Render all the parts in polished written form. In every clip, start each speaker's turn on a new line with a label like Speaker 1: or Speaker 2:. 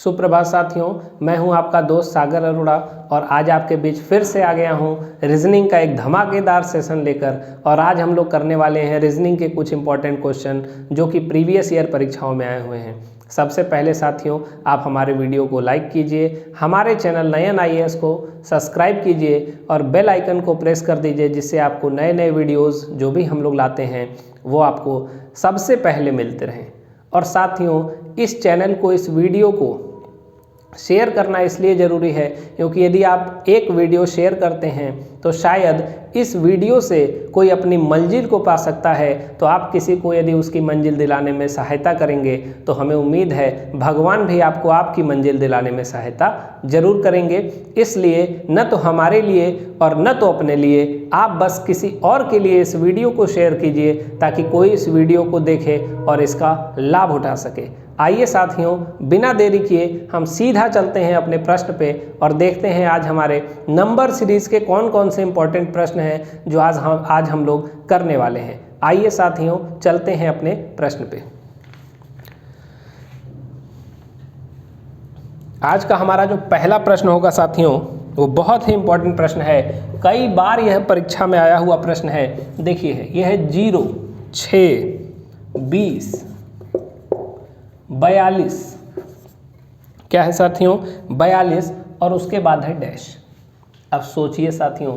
Speaker 1: सुप्रभात साथियों, मैं हूं आपका दोस्त सागर अरोड़ा और आज आपके बीच फिर से आ गया हूं रीजनिंग का एक धमाकेदार सेशन लेकर। और आज हम लोग करने वाले हैं रीजनिंग के कुछ इंपॉर्टेंट क्वेश्चन जो कि प्रीवियस ईयर परीक्षाओं में आए हुए हैं। सबसे पहले साथियों, आप हमारे वीडियो को लाइक कीजिए, हमारे चैनल नयन IAS को सब्सक्राइब कीजिए और बेल आइकन को प्रेस कर दीजिए, जिससे आपको नए नए वीडियोज़ जो भी हम लोग लाते हैं वो आपको सबसे पहले मिलते रहें। और साथियों, इस चैनल को, इस वीडियो को शेयर करना इसलिए ज़रूरी है क्योंकि यदि आप एक वीडियो शेयर करते हैं तो शायद इस वीडियो से कोई अपनी मंजिल को पा सकता है। तो आप किसी को यदि उसकी मंजिल दिलाने में सहायता करेंगे तो हमें उम्मीद है भगवान भी आपको आपकी मंजिल दिलाने में सहायता जरूर करेंगे। इसलिए न तो हमारे लिए और न तो अपने लिए, आप बस किसी और के लिए इस वीडियो को शेयर कीजिए ताकि कोई इस वीडियो को देखे और इसका लाभ उठा सके। आइए साथियों, बिना देरी किए हम सीधा चलते हैं अपने प्रश्न पे और देखते हैं आज हमारे नंबर सीरीज के कौन कौन से इंपॉर्टेंट प्रश्न हैं जो आज हम लोग करने वाले हैं। आइए साथियों, चलते हैं अपने प्रश्न पे। आज का हमारा जो पहला प्रश्न होगा साथियों, वो बहुत ही इंपॉर्टेंट प्रश्न है। कई बार यह परीक्षा में आया हुआ प्रश्न है। देखिए, यह है 0, 6, 20, 42। क्या है साथियों? 42 और उसके बाद है डैश। अब सोचिए साथियों,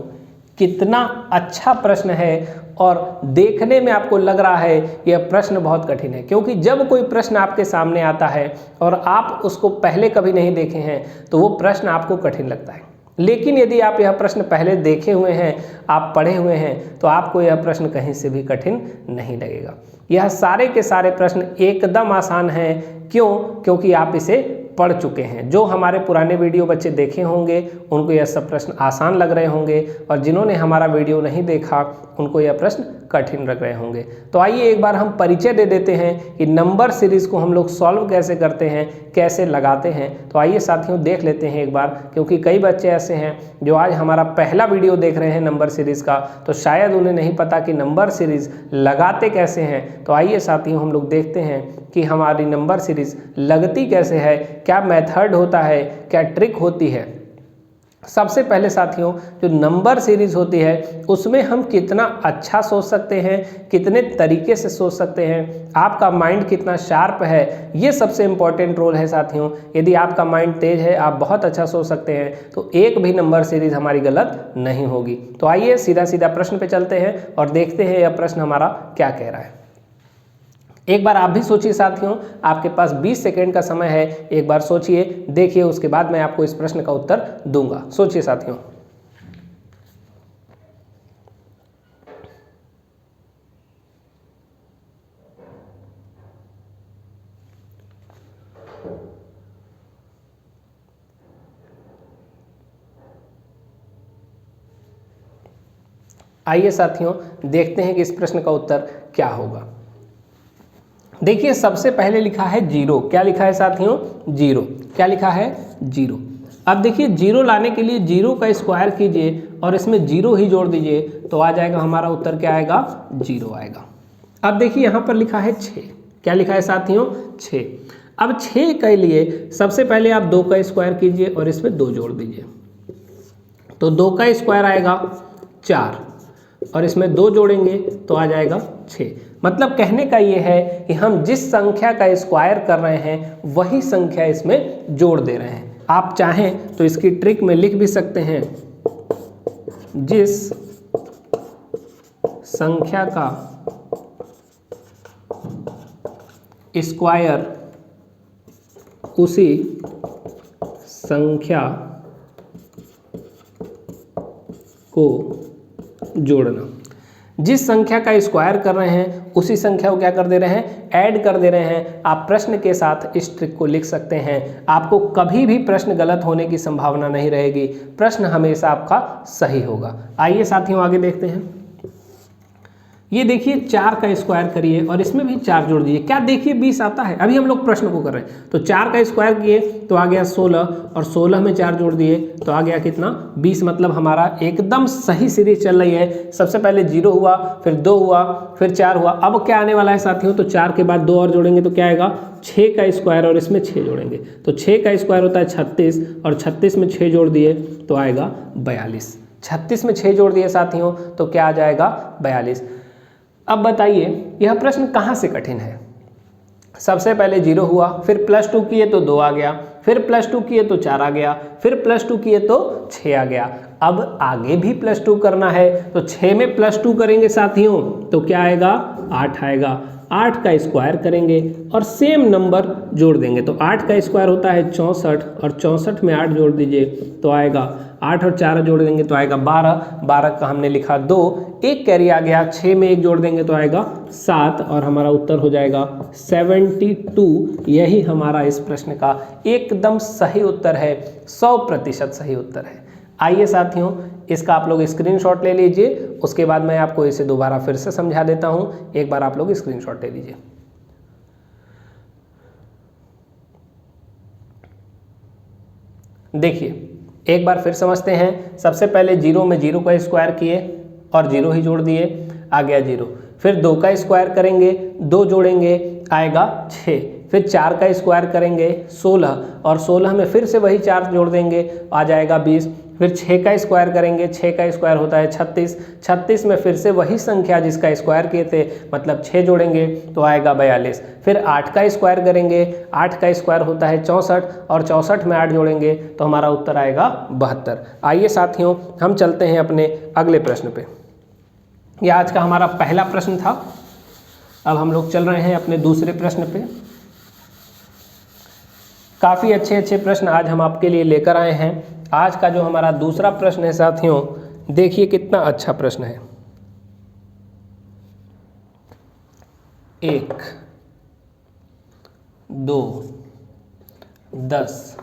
Speaker 1: कितना अच्छा प्रश्न है और देखने में आपको लग रहा है यह प्रश्न बहुत कठिन है, क्योंकि जब कोई प्रश्न आपके सामने आता है और आप उसको पहले कभी नहीं देखे हैं तो वो प्रश्न आपको कठिन लगता है। लेकिन यदि आप यह प्रश्न पहले देखे हुए हैं, आप पढ़े हुए हैं, तो आपको यह प्रश्न कहीं से भी कठिन नहीं लगेगा। यह सारे के सारे प्रश्न एकदम आसान हैं। क्यों? क्योंकि आप इसे पढ़ चुके हैं। जो हमारे पुराने वीडियो बच्चे देखे होंगे उनको यह सब प्रश्न आसान लग रहे होंगे, और जिन्होंने हमारा वीडियो नहीं देखा उनको यह प्रश्न कठिन लग रहे होंगे। तो आइए एक बार हम परिचय दे देते हैं कि नंबर सीरीज़ को हम लोग सॉल्व कैसे करते हैं, कैसे लगाते हैं। तो आइए साथियों, देख लेते हैं एक बार, क्योंकि कई बच्चे ऐसे हैं जो आज हमारा पहला वीडियो देख रहे हैं नंबर सीरीज़ का, तो शायद उन्हें नहीं पता कि नंबर सीरीज़ लगाते कैसे हैं। तो आइए साथियों, हम लोग देखते हैं कि हमारी नंबर सीरीज़ लगती कैसे है, क्या मेथड होता है, क्या ट्रिक होती है। सबसे पहले साथियों, जो नंबर सीरीज़ होती है उसमें हम कितना अच्छा सोच सकते हैं, कितने तरीके से सोच सकते हैं, आपका माइंड कितना शार्प है, ये सबसे इम्पॉर्टेंट रोल है साथियों। यदि आपका माइंड तेज है, आप बहुत अच्छा सोच सकते हैं, तो एक भी नंबर सीरीज़ हमारी गलत नहीं होगी। तो आइए सीधा सीधा प्रश्न पे चलते हैं और देखते हैं यह प्रश्न हमारा क्या कह रहा है। एक बार आप भी सोचिए साथियों, आपके पास 20 सेकेंड का समय है। एक बार सोचिए, देखिए, उसके बाद मैं आपको इस प्रश्न का उत्तर दूंगा। सोचिए साथियों। आइए साथियों, देखते हैं कि इस प्रश्न का उत्तर क्या होगा। देखिए, सबसे पहले लिखा है 0। क्या लिखा है साथियों? 0। क्या लिखा है? 0। अब देखिए, 0 लाने के लिए 0 का स्क्वायर कीजिए और इसमें 0 ही जोड़ दीजिए, तो आ जाएगा हमारा उत्तर। क्या आएगा? 0 आएगा। अब देखिए, यहाँ पर लिखा है 6। क्या लिखा है साथियों? 6। अब 6 के लिए सबसे पहले आप 2 का स्क्वायर कीजिए और इसमें 2 जोड़ दीजिए, तो 2 का स्क्वायर आएगा 4 और इसमें 2 जोड़ेंगे तो आ जाएगा 6। मतलब कहने का ये है कि हम जिस संख्या का स्क्वायर कर रहे हैं वही संख्या इसमें जोड़ दे रहे हैं। आप चाहें तो इसकी ट्रिक में लिख भी सकते हैं, जिस संख्या का स्क्वायर उसी संख्या को जोड़ना। जिस संख्या का स्क्वायर कर रहे हैं उसी संख्या को क्या कर दे रहे हैं? ऐड कर दे रहे हैं। आप प्रश्न के साथ इस ट्रिक को लिख सकते हैं। आपको कभी भी प्रश्न गलत होने की संभावना नहीं रहेगी, प्रश्न हमेशा आपका सही होगा। आइए साथियों, आगे देखते हैं। ये देखिए 4 का स्क्वायर करिए और इसमें भी 4 जोड़ दीजिए, क्या देखिए 20 आता है। अभी हम लोग प्रश्न को कर रहे हैं, तो 4 का स्क्वायर किए तो आ गया 16 और 16 में 4 जोड़ दिए तो आ गया कितना 20। मतलब हमारा एकदम सही सीरीज चल रही है। सबसे पहले 0 हुआ, फिर 2 हुआ, फिर 4 हुआ। अब क्या आने वाला है साथियों, तो 4 के बाद 2 और जोड़ेंगे तो क्या आएगा 6 का स्क्वायर और इसमें 6 जोड़ेंगे तो 6 का स्क्वायर होता है 36 और 36 में 6 जोड़ दिए तो आएगा 42। 36 में 6 जोड़ दिए साथियों तो क्या आ जाएगा 42। अब बताइए यह प्रश्न कहाँ से कठिन है। सबसे पहले 0 हुआ, फिर +2 किए तो 2 आ गया, फिर +2 किए तो 4 आ गया, फिर +2 किए तो 6 आ गया। अब आगे भी +2 करना है तो 6 में +2 करेंगे साथियों तो क्या आएगा 8 आएगा। 8 का स्क्वायर करेंगे और सेम नंबर जोड़ देंगे तो 8 का स्क्वायर होता है 64 और 64 में 8 जोड़ दीजिए तो आएगा 8 और 4 जोड़ देंगे तो आएगा 12। 12 का हमने लिखा 2, एक कैरी आ गया, 6 में 1 जोड़ देंगे तो आएगा 7 और हमारा उत्तर हो जाएगा 72। यही हमारा इस प्रश्न का एकदम सही उत्तर है, 100% सही उत्तर है। आइए साथियों इसका आप लोग स्क्रीनशॉट ले लीजिए, उसके बाद मैं आपको इसे दोबारा फिर से समझा देता हूं। एक बार आप लोग स्क्रीनशॉट ले लीजिए। देखिए एक बार फिर समझते हैं। सबसे पहले 0 में 0 का स्क्वायर किए और 0 ही जोड़ दिए, आ गया 0। फिर 2 का स्क्वायर करेंगे, 2 जोड़ेंगे आएगा 6। फिर 4 का स्क्वायर करेंगे 16 और 16 में फिर से वही 4 जोड़ देंगे आ जाएगा 20। फिर 6 का स्क्वायर करेंगे, 6 का स्क्वायर होता है 36। 36 में फिर से वही संख्या जिसका स्क्वायर किए थे मतलब 6 जोड़ेंगे तो आएगा 42। फिर 8 का स्क्वायर करेंगे, 8 का स्क्वायर होता है 64 और 64 में 8 जोड़ेंगे तो हमारा उत्तर आएगा 72। आइए साथियों हम चलते हैं अपने अगले प्रश्न पे। यह आज का हमारा पहला प्रश्न था। अब हम लोग चल रहे हैं अपने दूसरे प्रश्न पे। काफ़ी अच्छे अच्छे प्रश्न आज हम आपके लिए लेकर आए हैं। आज का जो हमारा दूसरा प्रश्न है साथियों, देखिए कितना अच्छा प्रश्न है। 1, 2, 10,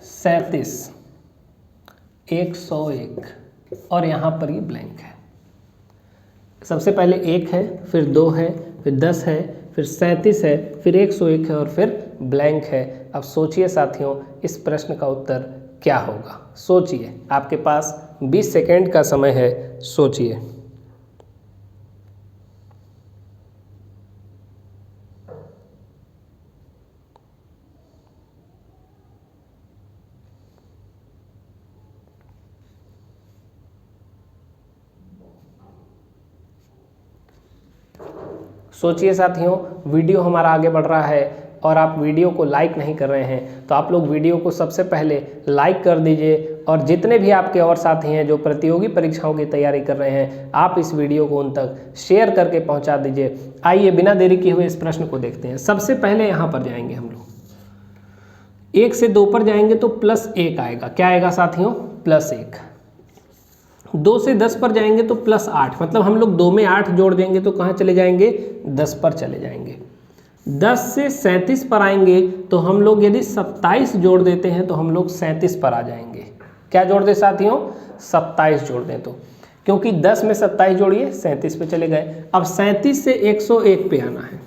Speaker 1: 37, 101 और यहाँ पर ये ब्लैंक है। सबसे पहले 1 है, फिर 2 है, फिर 10 है, फिर 37 है, फिर 101 है और फिर ब्लैंक है। अब सोचिए साथियों इस प्रश्न का उत्तर क्या होगा। सोचिए, आपके पास 20 सेकेंड का समय है, सोचिए। सोचिए साथियों, वीडियो हमारा आगे बढ़ रहा है और आप वीडियो को लाइक नहीं कर रहे हैं तो आप लोग वीडियो को सबसे पहले लाइक कर दीजिए और जितने भी आपके और साथी हैं जो प्रतियोगी परीक्षाओं की तैयारी कर रहे हैं आप इस वीडियो को उन तक शेयर करके पहुंचा दीजिए। आइए बिना देरी किए हुए इस प्रश्न को देखते हैं। सबसे पहले यहाँ पर जाएंगे हम लोग, 1 से 2 पर जाएंगे तो +1 आएगा। क्या आएगा साथियों +1। 2 से 10 पर जाएंगे तो +8, मतलब हम लोग 2 में 8 जोड़ देंगे तो कहाँ चले जाएंगे 10 पर चले जाएंगे। 10 से 37 पर आएंगे तो हम लोग यदि 27 जोड़ देते हैं तो हम लोग 37 पर आ जाएंगे। क्या जोड़ दें साथियों 27 जोड़ दें तो, क्योंकि 10 में 27 जोड़िए 37 पे चले गए। अब 37 से 101 पे आना है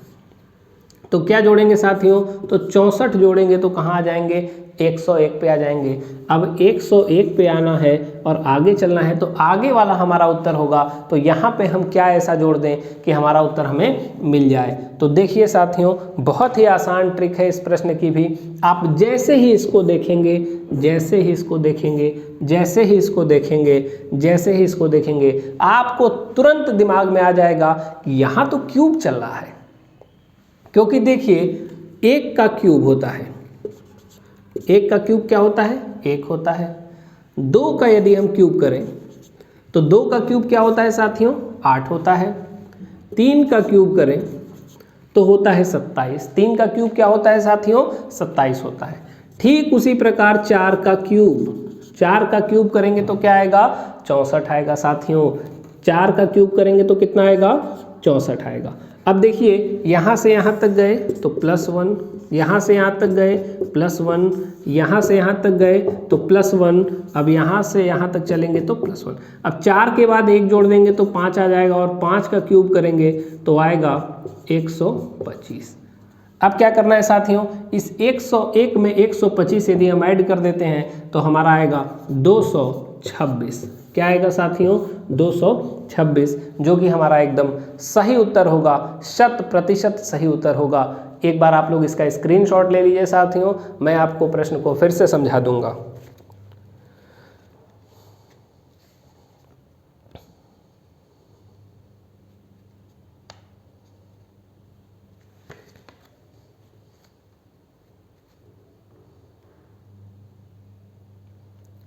Speaker 1: तो क्या जोड़ेंगे साथियों, तो 64 जोड़ेंगे तो कहाँ आ जाएंगे 101 पे आ जाएंगे। अब 101 पे आना है और आगे चलना है तो आगे वाला हमारा उत्तर होगा। तो यहाँ पे हम क्या ऐसा जोड़ दें कि हमारा उत्तर हमें मिल जाए। तो देखिए साथियों बहुत ही आसान ट्रिक है इस प्रश्न की भी। आप जैसे ही इसको देखेंगे, जैसे ही इसको देखेंगे, जैसे ही इसको देखेंगे, जैसे ही इसको देखेंगे आपको तुरंत दिमाग में आ जाएगा कि यहाँ तो क्यूब चल रहा है। क्योंकि देखिए 1 का क्यूब होता है, 1 का क्यूब क्या होता है 1 होता है। 2 का यदि हम क्यूब करें तो 2 का क्यूब क्या होता है साथियों 8 होता है। 3 का क्यूब करें तो होता है 27। 3 का क्यूब क्या होता है साथियों 27 होता है। ठीक उसी प्रकार 4 का क्यूब करेंगे तो क्या आएगा 64 आएगा साथियों। 4 का क्यूब करेंगे तो कितना आएगा 64 आएगा। अब देखिए यहाँ से यहाँ तक गए तो +1, यहाँ से यहाँ तक गए +1, यहाँ से यहाँ तक गए तो +1, अब यहाँ से यहाँ तक चलेंगे तो +1। अब 4 के बाद 1 जोड़ देंगे तो 5 आ जाएगा और 5 का क्यूब करेंगे तो आएगा 125। अब क्या करना है साथियों, इस 101 में 125 यदि हम ऐड कर देते हैं तो हमारा आएगा 226। क्या आएगा साथियों, 226, जो कि हमारा एकदम सही उत्तर होगा, 100% सही उत्तर होगा। एक बार आप लोग इसका स्क्रीनशॉट ले लीजिए साथियों, मैं आपको प्रश्न को फिर से समझा दूंगा।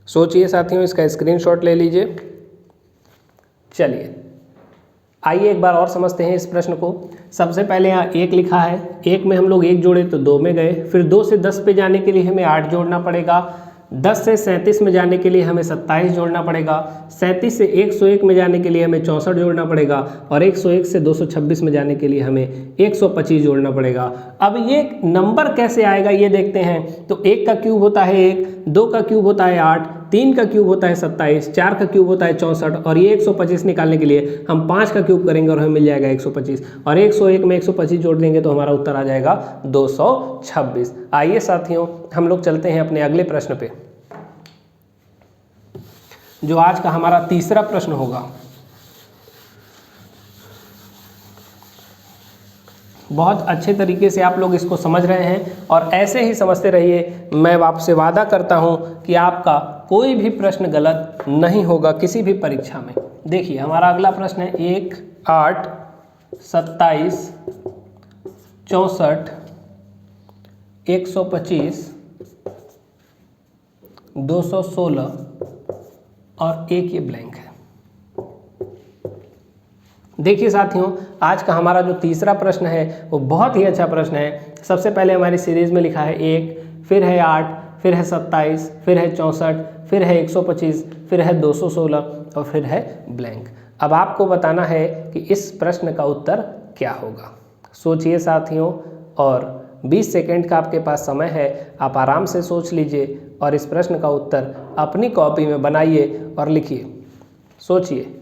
Speaker 1: सोचिए साथियों, इसका स्क्रीनशॉट ले लीजिए। चलिए आइए एक बार और समझते हैं इस प्रश्न को। सबसे पहले यहाँ 1 लिखा है, 1 में हम लोग 1 जोड़े तो 2 में गए, फिर 2 से 10 पे जाने के लिए हमें 8 जोड़ना पड़ेगा, 10 से 37 में जाने के लिए हमें 27 जोड़ना पड़ेगा, 37 से 101 में जाने के लिए हमें 64 जोड़ना पड़ेगा और 101 से 226 में जाने के लिए हमें 125 जोड़ना पड़ेगा। अब ये नंबर कैसे आएगा ये देखते हैं। तो 1 का क्यूब होता है 1, 2 का क्यूब होता है 8, 3 का क्यूब होता है 27, 4 का क्यूब होता है 64 और ये 125 निकालने के लिए हम 5 का क्यूब करेंगे और हमें मिल जाएगा 125 और 101 में 125 जोड़ देंगे तो हमारा उत्तर आ जाएगा 226। आइए साथियों हम लोग चलते हैं अपने अगले प्रश्न पे, जो आज का हमारा तीसरा प्रश्न होगा। बहुत अच्छे तरीके से आप लोग इसको समझ रहे हैं और ऐसे ही समझते रहिए। मैं आपसे वादा करता हूं कि आपका कोई भी प्रश्न गलत नहीं होगा किसी भी परीक्षा में। देखिए हमारा अगला प्रश्न है 1, 8, 27, 64, 125, 216 और 1 ये ब्लैंक है। देखिए साथियों आज का हमारा जो तीसरा प्रश्न है वो बहुत ही अच्छा प्रश्न है। सबसे पहले हमारी सीरीज में लिखा है 1, फिर है 8, फिर है 27, फिर है 64, फिर है 125, फिर है 216 और फिर है ब्लैंक। अब आपको बताना है कि इस प्रश्न का उत्तर क्या होगा। सोचिए साथियों और 20 सेकेंड का आपके पास समय है, आप आराम से सोच लीजिए और इस प्रश्न का उत्तर अपनी कॉपी में बनाइए और लिखिए। सोचिए।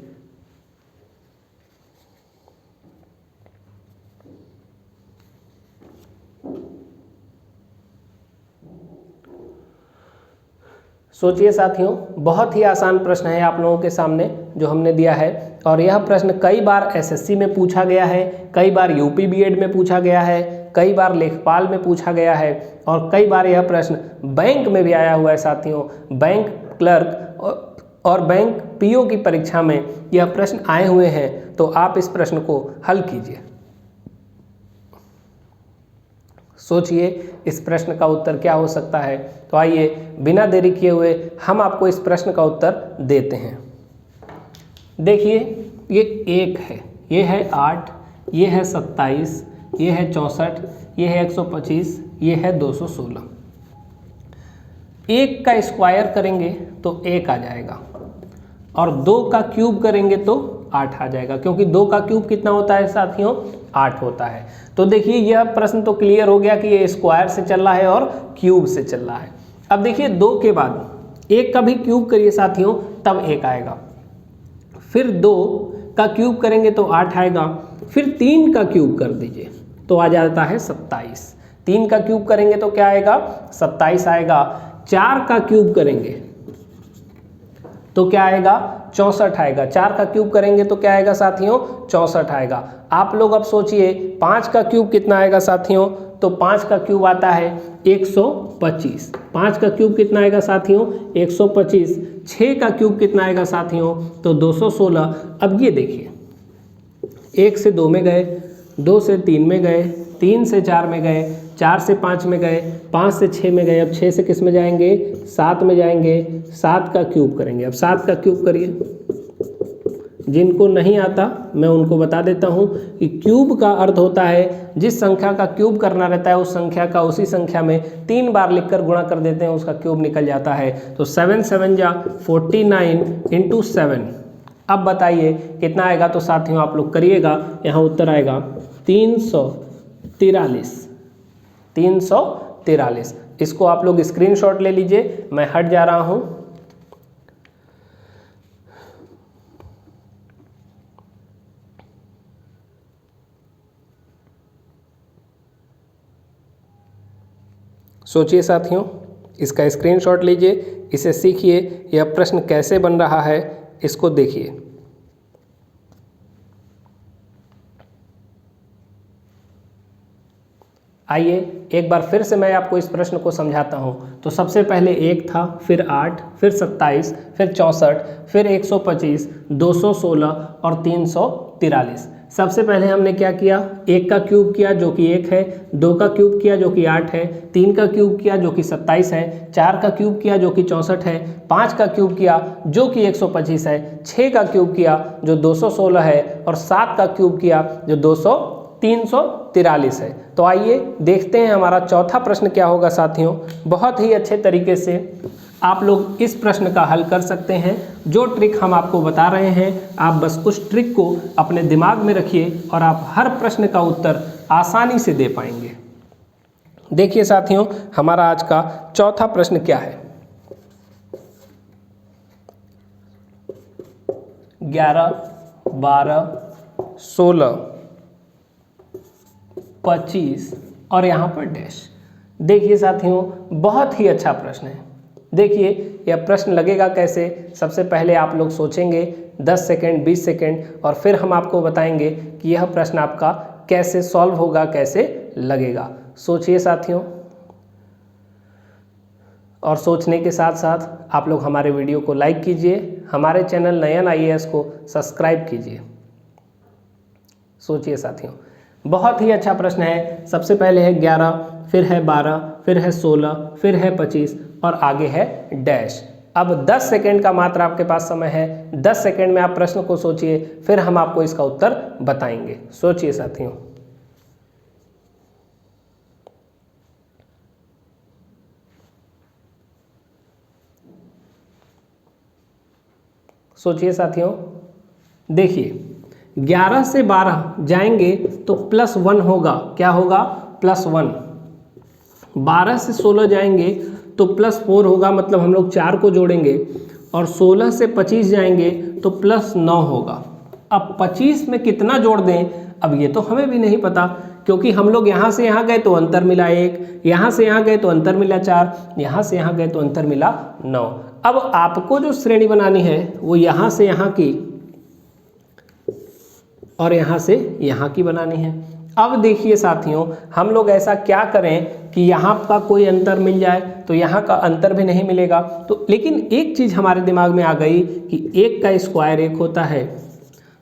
Speaker 1: सोचिए साथियों, बहुत ही आसान प्रश्न है आप लोगों के सामने जो हमने दिया है और यह प्रश्न कई बार एसएससी में पूछा गया है, कई बार यूपी बीएड में पूछा गया है, कई बार लेखपाल में पूछा गया है और कई बार यह प्रश्न बैंक में भी आया हुआ है साथियों। बैंक क्लर्क और बैंक पीओ की परीक्षा में यह प्रश्न आए हुए हैं, तो आप इस प्रश्न को हल कीजिए। सोचिए इस प्रश्न का उत्तर क्या हो सकता है। तो आइए बिना देरी किए हुए हम आपको इस प्रश्न का उत्तर देते हैं। देखिए ये 1 है, ये है 8, ये है 27, ये है 64, ये है 125, ये है 216। 1 का स्क्वायर करेंगे तो 1 आ जाएगा और 2 का क्यूब करेंगे तो 8 आ जाएगा, क्योंकि 2 का क्यूब कितना होता है साथियों, 8 होता है। तो देखिए यह प्रश्न तो क्लियर हो गया कि ये स्क्वायर से चल रहा है और क्यूब से चल रहा है। अब देखिए 2 के बाद 1 का भी क्यूब करिए साथियों, तब 1 आएगा, फिर 2 का क्यूब करेंगे तो 8 आएगा, फिर 3 का क्यूब कर दीजिए तो आ जाता है 27। 3 का क्यूब करेंगे तो क्या आएगा, 27 आएगा। 4 का क्यूब करेंगे तो क्या आएगा, 64 आएगा। 4 का क्यूब करेंगे तो क्या आएगा साथियों, 64 आएगा। आप लोग अब सोचिए 5 का क्यूब कितना आएगा साथियों, तो 5 का क्यूब आता है 125। 5 का क्यूब कितना आएगा साथियों, 125। 6 का क्यूब कितना आएगा साथियों, तो 216। अब ये देखिए 1 से 2 में गए, 2 से 3 में गए, 3 से 4 में गए, 4 से 5 में गए, 5 से 6 में गए, अब 6 से किस में जाएंगे, 7 में जाएंगे। 7 का क्यूब करेंगे, अब 7 का क्यूब करिए। जिनको नहीं आता मैं उनको बता देता हूँ कि क्यूब का अर्थ होता है जिस संख्या का क्यूब करना रहता है उस संख्या का उसी संख्या में 3 बार लिखकर गुणा कर देते हैं, उसका क्यूब निकल जाता है। तो 7 7 जा 49 × 7 अब बताइए कितना आएगा, तो साथियों आप लोग करिएगा, यहाँ उत्तर आएगा 343। इसको आप लोग स्क्रीनशॉट ले लीजिए, मैं हट जा रहा हूँ। सोचिए साथियों, इसका स्क्रीनशॉट लीजिए, इसे सीखिए, यह प्रश्न कैसे बन रहा है इसको देखिए। आइए एक बार फिर से मैं आपको इस प्रश्न को समझाता हूँ। तो सबसे पहले 1 था, फिर 8, फिर 27, फिर 64, फिर 125, 216 और 343। सबसे पहले हमने क्या किया, 1 का क्यूब किया जो कि 1 है, 2 का क्यूब किया जो कि 8 है, 3 का क्यूब किया जो कि 27 है, 4 का क्यूब किया जो कि 64 है, 5 का क्यूब किया जो कि 125 है, 6 का क्यूब किया जो 216 है और 7 का क्यूब किया जो 343 है। तो आइए देखते हैं हमारा चौथा प्रश्न क्या होगा साथियों। बहुत ही अच्छे तरीके से आप लोग इस प्रश्न का हल कर सकते हैं। जो ट्रिक हम आपको बता रहे हैं, आप बस उस ट्रिक को अपने दिमाग में रखिए और आप हर प्रश्न का उत्तर आसानी से दे पाएंगे। देखिए साथियों, हमारा आज का चौथा प्रश्न क्या है। 11, 12, 16, 25 और यहाँ पर डैश। देखिए साथियों, बहुत ही अच्छा प्रश्न है। देखिए यह प्रश्न लगेगा कैसे। सबसे पहले आप लोग सोचेंगे 10 सेकेंड, 20 सेकेंड और फिर हम आपको बताएंगे कि यह प्रश्न आपका कैसे सॉल्व होगा, कैसे लगेगा। सोचिए साथियों, और सोचने के साथ साथ आप लोग हमारे वीडियो को लाइक कीजिए, हमारे चैनल नयन IAS को सब्सक्राइब कीजिए। सोचिए साथियों, बहुत ही अच्छा प्रश्न है। सबसे पहले है 11, फिर है 12, फिर है 16, फिर है 25 और आगे है डैश। अब 10 सेकेंड का मात्र आपके पास समय है। 10 सेकेंड में आप प्रश्न को सोचिए, फिर हम आपको इसका उत्तर बताएंगे। सोचिए साथियों। सोचिए साथियों, देखिए 11 से 12 जाएंगे तो +1 होगा। क्या होगा? +1। 12 से 16 जाएंगे तो +4 होगा, मतलब हम लोग 4 को जोड़ेंगे। और 16 से 25 जाएंगे तो +9 होगा। अब 25 में कितना जोड़ दें, अब ये तो हमें भी नहीं पता, क्योंकि हम लोग यहाँ से यहाँ गए तो अंतर मिला 1, यहाँ से यहाँ गए तो अंतर मिला 4, यहाँ से यहाँ गए तो अंतर मिला 9। अब आपको जो श्रेणी बनानी है वो यहाँ से यहाँ की और यहाँ से यहाँ की बनानी है। अब देखिए साथियों, हम लोग ऐसा क्या करें कि यहाँ का कोई अंतर मिल जाए, तो यहाँ का अंतर भी नहीं मिलेगा। तो लेकिन एक चीज़ हमारे दिमाग में आ गई कि 1 का स्क्वायर 1 होता है,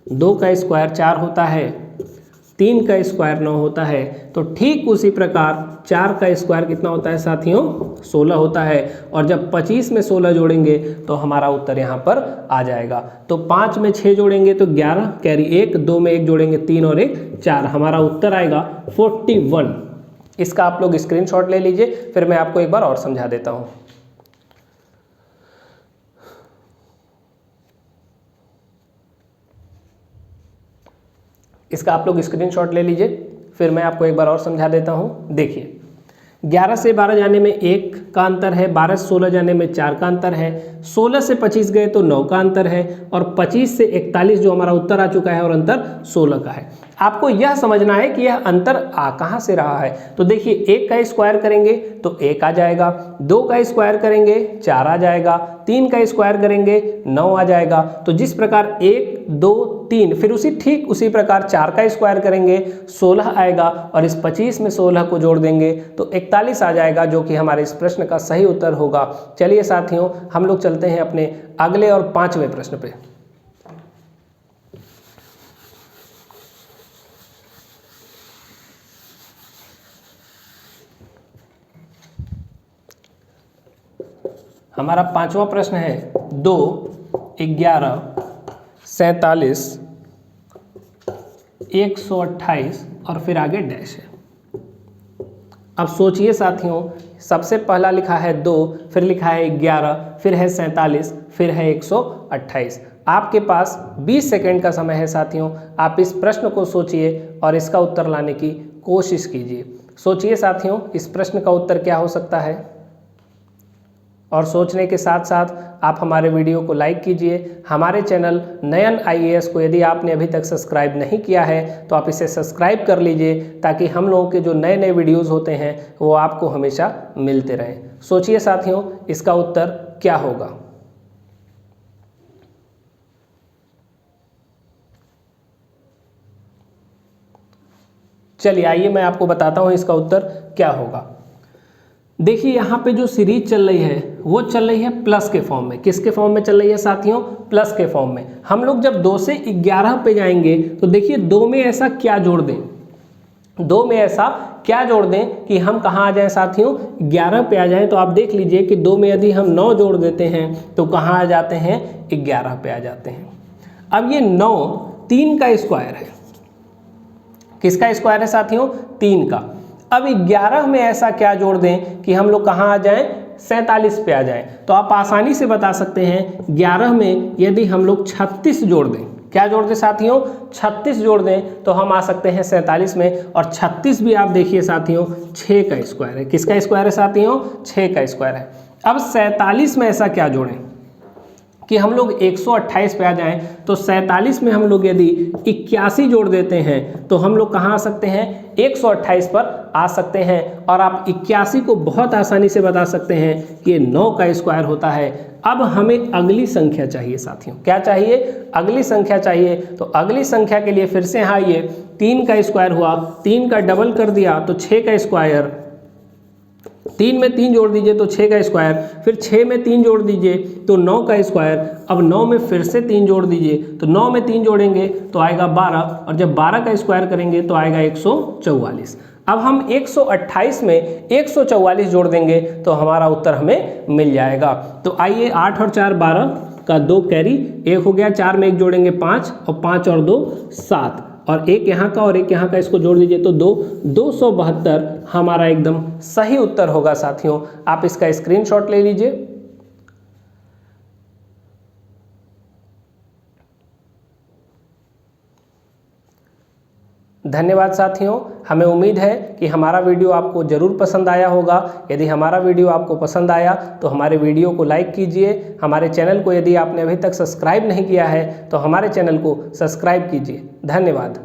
Speaker 1: 2 का स्क्वायर 4 होता है, 3 का स्क्वायर 9 होता है। तो ठीक उसी प्रकार 4 का स्क्वायर कितना होता है साथियों? 16 होता है। और जब 25 में 16 जोड़ेंगे तो हमारा उत्तर यहाँ पर आ जाएगा। तो 5 में 6 जोड़ेंगे तो 11 कैरी 1, 2 में 1 जोड़ेंगे 3 और 1 4, हमारा उत्तर आएगा 41। इसका आप लोग स्क्रीनशॉट ले लीजिए, फिर मैं आपको एक बार और समझा देता हूँ। इसका आप लोग स्क्रीनशॉट ले लीजिए, फिर मैं आपको एक बार और समझा देता हूँ। देखिए 11 से 12 जाने में 1 का अंतर है, 12 से 16 जाने में 4 का अंतर है, 16 से 25 गए तो 9 का अंतर है और 25 से 41 जो हमारा उत्तर आ चुका है और अंतर 16 का है। आपको यह समझना है कि यह अंतर आ कहाँ से रहा है। तो देखिए 1 का स्क्वायर करेंगे तो 1 आ जाएगा, 2 का स्क्वायर करेंगे 4 आ जाएगा, 3 का स्क्वायर करेंगे 9 आ जाएगा। तो जिस प्रकार 1, 2, 3, फिर ठीक उसी प्रकार 4 का स्क्वायर करेंगे 16 आएगा और इस 25 में 16 को जोड़ देंगे तो 41 आ जाएगा, जो कि हमारे इस प्रश्न का सही उत्तर होगा। चलिए साथियों, हम लोग चलते हैं अपने अगले और 5वें प्रश्न पे। हमारा 5वां प्रश्न है 2, 11, 47, 128 और फिर आगे डैश है। अब सोचिए साथियों, सबसे पहला लिखा है 2, फिर लिखा है 11, फिर है 47, फिर है 128। आपके पास 20 सेकंड का समय है साथियों। आप इस प्रश्न को सोचिए और इसका उत्तर लाने की कोशिश कीजिए। सोचिए साथियों, इस प्रश्न का उत्तर क्या हो सकता है। और सोचने के साथ साथ आप हमारे वीडियो को लाइक कीजिए। हमारे चैनल नयन IAS को यदि आपने अभी तक सब्सक्राइब नहीं किया है तो आप इसे सब्सक्राइब कर लीजिए, ताकि हम लोगों के जो नए नए वीडियोज़ होते हैं वो आपको हमेशा मिलते रहें। सोचिए साथियों, इसका उत्तर क्या होगा। चलिए आइए मैं आपको बताता हूँ इसका उत्तर क्या होगा। देखिए यहाँ पे जो सीरीज चल रही है वो चल रही है प्लस के फॉर्म में। किसके फॉर्म में चल रही है साथियों? प्लस के फॉर्म में। हम लोग जब 2 से 11 पे जाएंगे तो देखिए 2 में ऐसा क्या जोड़ दें, 2 में ऐसा क्या जोड़ दें कि हम कहाँ आ जाएं साथियों? 11 पे आ जाएं। तो आप देख लीजिए कि 2 में यदि हम 9 जोड़ देते हैं तो कहाँ आ जाते हैं? 11 पे आ जाते हैं। अब ये 9 3 का स्क्वायर है। किसका स्क्वायर है साथियों? 3 का। अब 11 में ऐसा क्या जोड़ दें कि हम लोग कहाँ आ जाएं? 47 पे आ जाएं। तो आप आसानी से बता सकते हैं 11 में यदि हम लोग 36 जोड़ दें, क्या जोड़ दें साथियों? 36 जोड़ दें तो हम आ सकते हैं 47 में। और 36 भी आप देखिए साथियों 6 का स्क्वायर है। किसका स्क्वायर है साथियों? 6 का स्क्वायर है। अब 47 में ऐसा क्या जोड़ें कि हम लोग 128 पे आ जाएं। तो 47 में हम लोग यदि 81 जोड़ देते हैं तो हम लोग कहाँ आ सकते हैं? 128 पर आ सकते हैं। और आप 81 को बहुत आसानी से बता सकते हैं कि ये 9 का स्क्वायर होता है। अब हमें अगली संख्या चाहिए साथियों। क्या चाहिए? अगली संख्या चाहिए। तो अगली संख्या के लिए फिर से यहाँ आइए, 3 का स्क्वायर हुआ, 3 का डबल कर दिया तो 6 का स्क्वायर, 3 में 3 जोड़ दीजिए तो 6 का स्क्वायर, फिर 6 में 3 जोड़ दीजिए तो 9 का स्क्वायर। अब 9 में फिर से 3 जोड़ दीजिए तो 9 में 3 जोड़ेंगे तो आएगा 12, और जब 12 का स्क्वायर करेंगे तो आएगा 144। अब हम 128 में 144 जोड़ देंगे तो हमारा उत्तर हमें मिल जाएगा। तो आइए 8 और 4 12 का 2 कैरी, 1 हो गया, 4 में 1 जोड़ेंगे 5, और 5 और 2 7, और एक यहाँ का और एक यहाँ का, इसको जोड़ दीजिए तो 272 हमारा एकदम सही उत्तर होगा साथियों। आप इसका स्क्रीनशॉट ले लीजिए। धन्यवाद साथियों। हमें उम्मीद है कि हमारा वीडियो आपको ज़रूर पसंद आया होगा। यदि हमारा वीडियो आपको पसंद आया तो हमारे वीडियो को लाइक कीजिए। हमारे चैनल को यदि आपने अभी तक सब्सक्राइब नहीं किया है तो हमारे चैनल को सब्सक्राइब कीजिए। धन्यवाद।